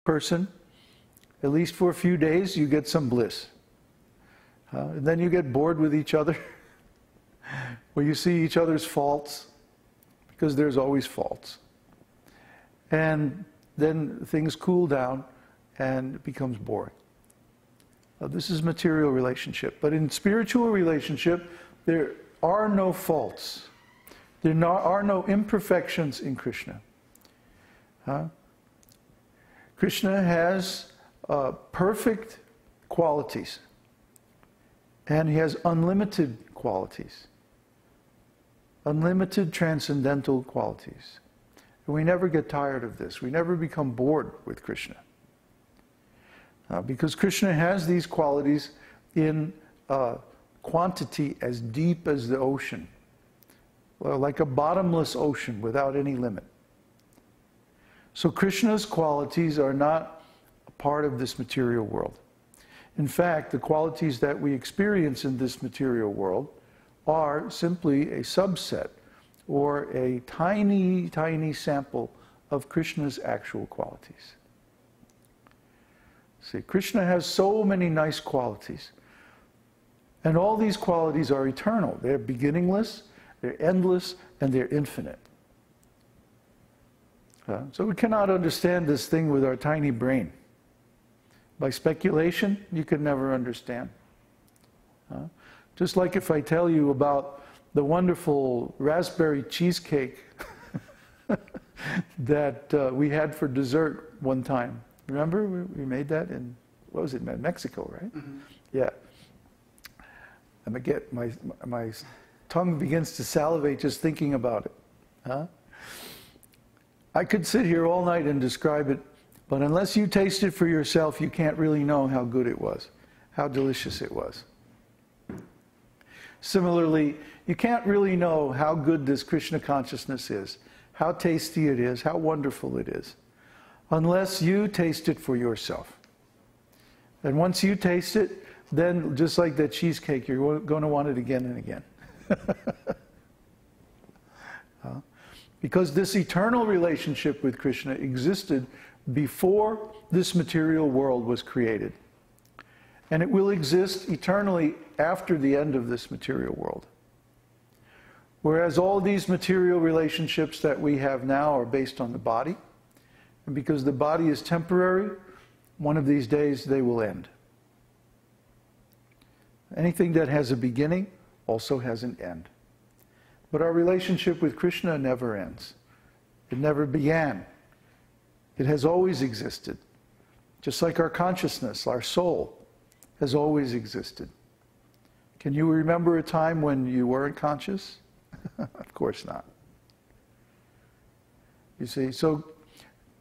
person, at least for a few days, you get some bliss. And then you get bored with each other, or you see each other's faults, because there's always faults. And then things cool down and it becomes boring. This is material relationship. But in spiritual relationship, there are no faults. There are no imperfections in Krishna. Krishna has perfect qualities. And he has unlimited qualities. Unlimited transcendental qualities. And we never get tired of this. We never become bored with Krishna. Because Krishna has these qualities in quantity as deep as the ocean. Like a bottomless ocean without any limit. So Krishna's qualities are not a part of this material world. In fact, the qualities that we experience in this material world are simply a subset or a tiny, tiny sample of Krishna's actual qualities. See, Krishna has so many nice qualities. And all these qualities are eternal. They're beginningless, they're endless, and they're infinite. So we cannot understand this thing with our tiny brain. By speculation, you can never understand. Just like if I tell you about the wonderful raspberry cheesecake that we had for dessert one time. Remember, we made that in, what was it, Mexico, right? Mm-hmm. Yeah. And I get, my tongue begins to salivate just thinking about it. I could sit here all night and describe it, but unless you taste it for yourself, you can't really know how good it was, how delicious it was. Similarly, you can't really know how good this Krishna consciousness is, how tasty it is, how wonderful it is, unless you taste it for yourself. And once you taste it, then just like that cheesecake, you're going to want it again and again. Because this eternal relationship with Krishna existed before this material world was created. And it will exist eternally after the end of this material world. Whereas all these material relationships that we have now are based on the body. And because the body is temporary, one of these days they will end. Anything that has a beginning also has an end. But our relationship with Krishna never ends. It never began. It has always existed. Just like our consciousness, our soul, has always existed. Can you remember a time when you weren't conscious? Of course not. You see, so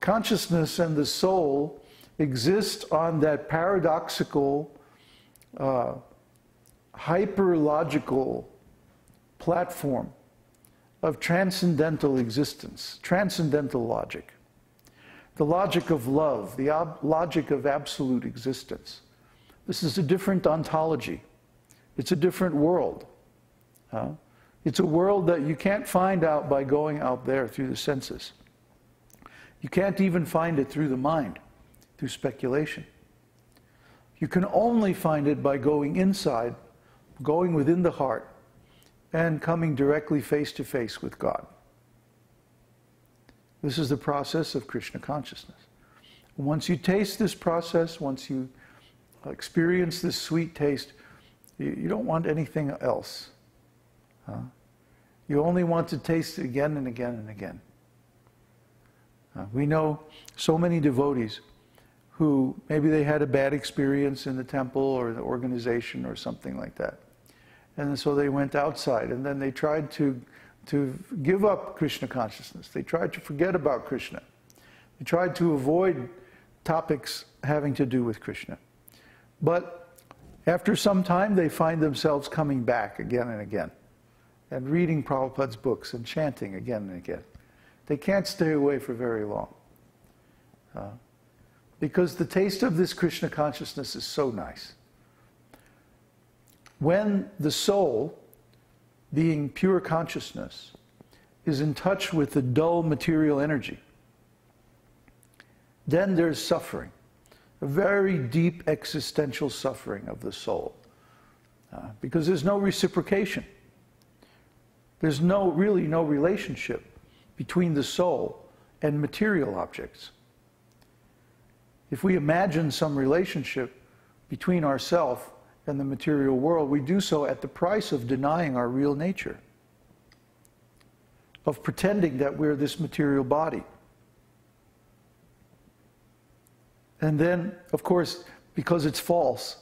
consciousness and the soul exist on that paradoxical, hyperlogical platform of transcendental existence, transcendental logic. The logic of love, the logic of absolute existence. This is a different ontology. It's a different world. It's a world that you can't find out by going out there through the senses. You can't even find it through the mind, through speculation. You can only find it by going inside, going within the heart, and coming directly face to face with God. This is the process of Krishna consciousness. Once you taste this process, once you experience this sweet taste, you don't want anything else. You only want to taste it again and again and again. We know so many devotees who maybe they had a bad experience in the temple or the organization or something like that. And so they went outside and then they tried to give up Krishna consciousness. They tried to forget about Krishna. They tried to avoid topics having to do with Krishna. But after some time, they find themselves coming back again and again and reading Prabhupada's books and chanting again and again. They can't stay away for very long. Because the taste of this Krishna consciousness is so nice. When the soul, being pure consciousness, is in touch with the dull material energy, then there's suffering, a very deep existential suffering of the soul, because there's no reciprocation. There's really no relationship between the soul and material objects. If we imagine some relationship between ourselves and the material world, we do so at the price of denying our real nature, of pretending that we're this material body. And then, of course, because it's false,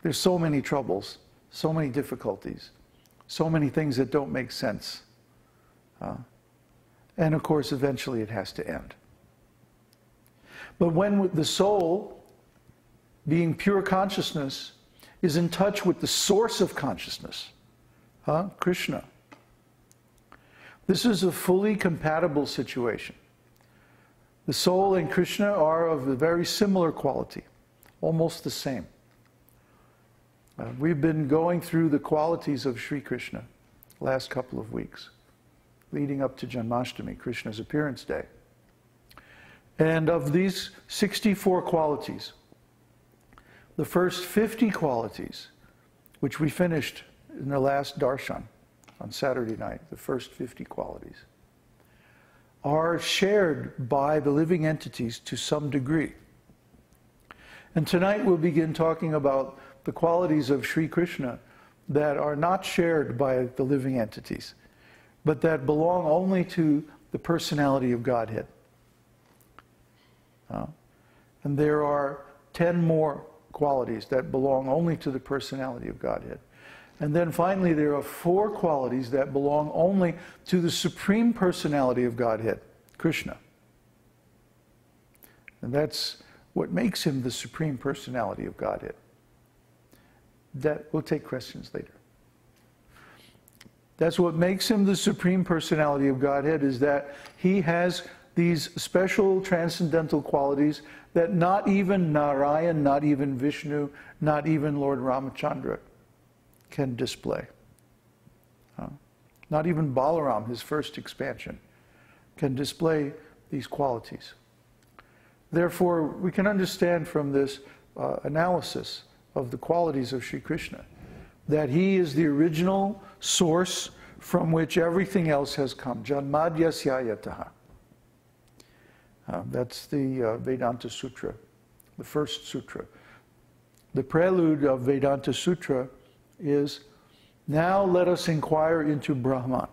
there's so many troubles, so many difficulties, so many things that don't make sense. And of course, eventually it has to end. But when the soul, being pure consciousness, is in touch with the source of consciousness, Krishna, this is a fully compatible situation. The soul and Krishna are of a very similar quality, almost the same. We've been going through the qualities of Śrī Kṛṣṇa last couple of weeks, leading up to Janmashtami, Krishna's appearance day. And of these 64 qualities, the first 50 qualities, which we finished in the last Darshan on Saturday night, the first 50 qualities, are shared by the living entities to some degree. And tonight we'll begin talking about the qualities of Śrī Kṛṣṇa that are not shared by the living entities, but that belong only to the personality of Godhead. And there are 10 more qualities that belong only to the personality of Godhead. And then finally there are 4 qualities that belong only to the Supreme Personality of Godhead, Krishna. And that's what makes him the Supreme Personality of Godhead. We'll take questions later. That's what makes him the Supreme Personality of Godhead, is that he has these special transcendental qualities that not even Narayan, not even Vishnu, not even Lord Ramachandra can display. Not even Balaram, his first expansion, can display these qualities. Therefore, we can understand from this analysis of the qualities of Śrī Kṛṣṇa that he is the original source from which everything else has come. Janmadhyasya yataha. That's the Vedānta-sūtra, the first sutra. The prelude of Vedānta-sūtra is, now let us inquire into Brahman.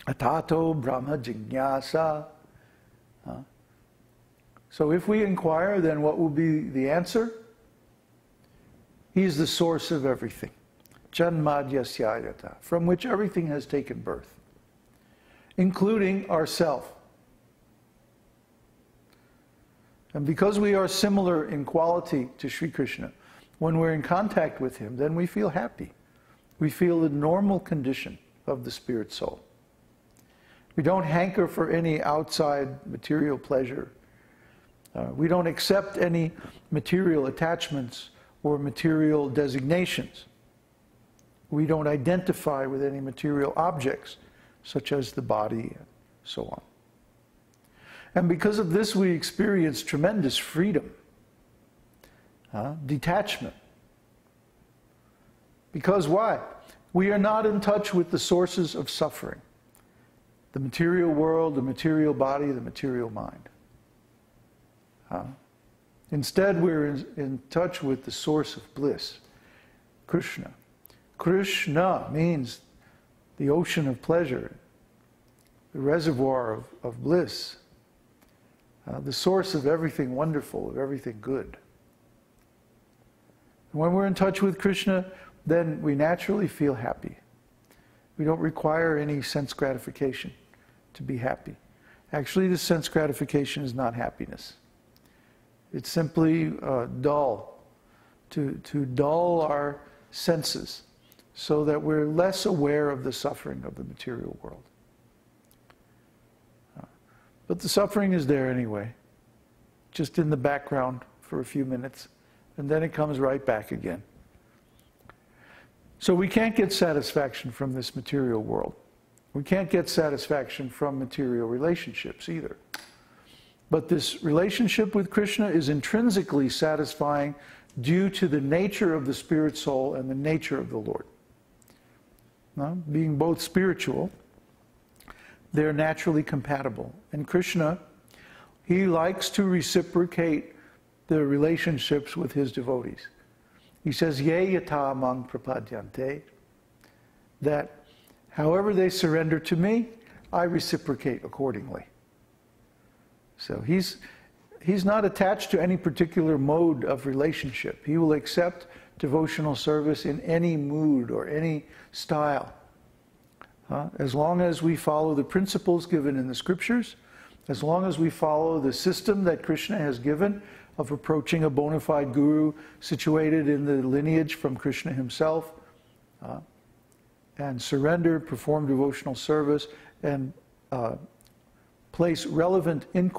Atato Brahma Jignasa. So if we inquire, then what will be the answer? He is the source of everything. Janmadhyasya yataha, from which everything has taken birth, including ourself. And because we are similar in quality to Śrī Kṛṣṇa, when we're in contact with him, then we feel happy. We feel the normal condition of the spirit soul. We don't hanker for any outside material pleasure. We don't accept any material attachments or material designations. We don't identify with any material objects, such as the body and so on. And because of this, we experience tremendous freedom, detachment. Because why? We are not in touch with the sources of suffering. The material world, the material body, the material mind. Instead, we're in touch with the source of bliss, Krishna. Krishna means the ocean of pleasure, the reservoir of bliss, the source of everything wonderful, of everything good. And when we're in touch with Krishna, then we naturally feel happy. We don't require any sense gratification to be happy. Actually, the sense gratification is not happiness. It's simply dull, to dull our senses so that we're less aware of the suffering of the material world. But the suffering is there anyway, just in the background for a few minutes, and then it comes right back again. So we can't get satisfaction from this material world. We can't get satisfaction from material relationships either. But this relationship with Krishna is intrinsically satisfying due to the nature of the spirit soul and the nature of the Lord. Now, being both spiritual, they're naturally compatible. And Krishna, he likes to reciprocate the relationships with his devotees. He says, Ye yata mang prapadyante, that however they surrender to me, I reciprocate accordingly. So he's not attached to any particular mode of relationship. He will accept devotional service in any mood or any style. As long as we follow the principles given in the scriptures, as long as we follow the system that Krishna has given of approaching a bona fide guru situated in the lineage from Krishna himself, and surrender, perform devotional service, and place relevant inquiry